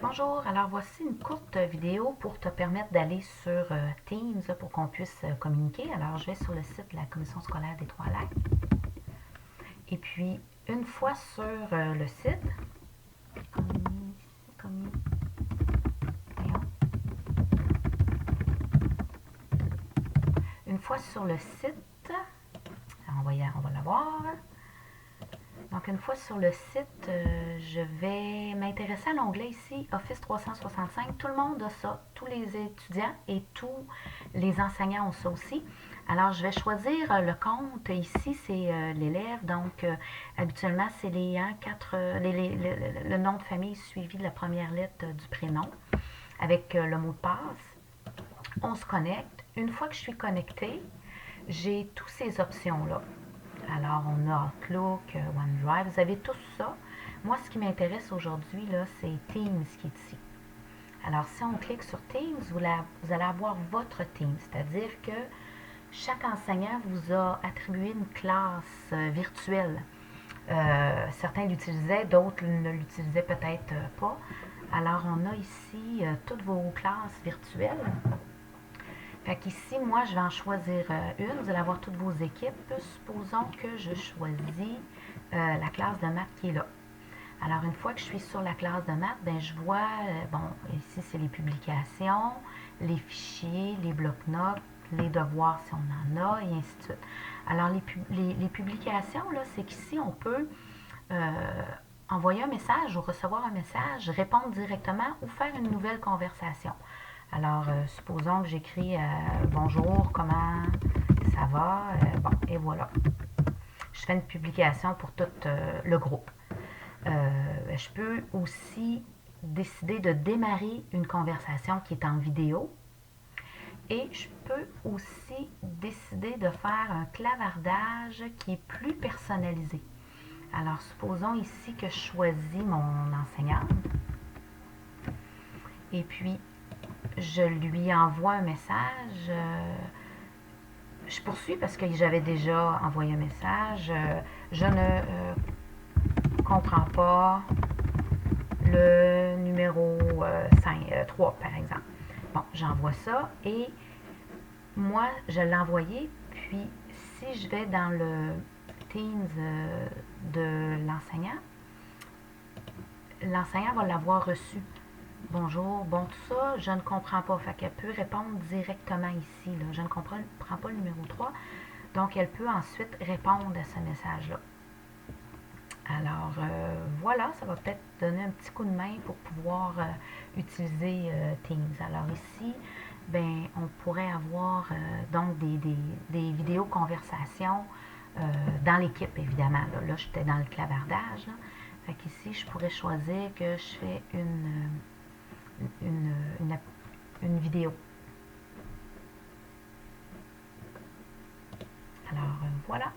Bonjour, alors voici une courte vidéo pour te permettre d'aller sur Teams pour qu'on puisse communiquer. Alors je vais sur le site de la Commission scolaire des Trois-Lacs. Et puis, une fois sur le site, une fois sur le site, on va la voir. Donc, une fois sur le site, je vais m'intéresser à l'onglet ici, Office 365. Tout le monde a ça. Tous les étudiants et tous les enseignants ont ça aussi. Alors, je vais choisir le compte. Ici, c'est l'élève. Donc, habituellement, c'est le nom de famille suivi de la première lettre du prénom avec le mot de passe. On se connecte. Une fois que je suis connectée, j'ai toutes ces options-là. Alors, on a Outlook, OneDrive, vous avez tout ça. Moi, ce qui m'intéresse aujourd'hui, là, c'est Teams qui est ici. Alors, si on clique sur Teams, vous allez avoir votre Teams, c'est-à-dire que chaque enseignant vous a attribué une classe virtuelle. Certains l'utilisaient, d'autres ne l'utilisaient peut-être pas. Alors, on a ici toutes vos classes virtuelles. Fait qu'ici, moi, je vais en choisir une. Vous allez avoir toutes vos équipes. Supposons que je choisis la classe de maths qui est là. Alors, une fois que je suis sur la classe de maths, ben, je vois, bon, ici, c'est les publications, les fichiers, les blocs-notes, les devoirs si on en a, et ainsi de suite. Alors, les publications, là, c'est qu'ici, on peut envoyer un message ou recevoir un message, répondre directement ou faire une nouvelle conversation. Alors, supposons que j'écris bonjour, comment ça va? Bon, et voilà. Je fais une publication pour tout le groupe. Je peux aussi décider de démarrer une conversation qui est en vidéo. Et je peux aussi décider de faire un clavardage qui est plus personnalisé. Alors, supposons ici que je choisis mon enseignante. Et puis, je lui envoie un message. Je poursuis parce que j'avais déjà envoyé un message. Je ne comprends pas le numéro 3, par exemple. Bon, j'envoie ça et moi, je l'ai envoyé. Puis, si je vais dans le Teams de l'enseignant va l'avoir reçu. Bonjour, bon tout ça, je ne comprends pas. Fait qu'elle peut répondre directement ici. Là. Je ne comprends pas le numéro 3. Donc, elle peut ensuite répondre à ce message-là. Alors, voilà, ça va peut-être donner un petit coup de main pour pouvoir utiliser Teams. Alors ici, ben, on pourrait avoir donc des vidéos conversations dans l'équipe, évidemment. Là, j'étais dans le clavardage. Là. Fait qu'ici, je pourrais choisir que je fais une, une vidéo. Alors, voilà.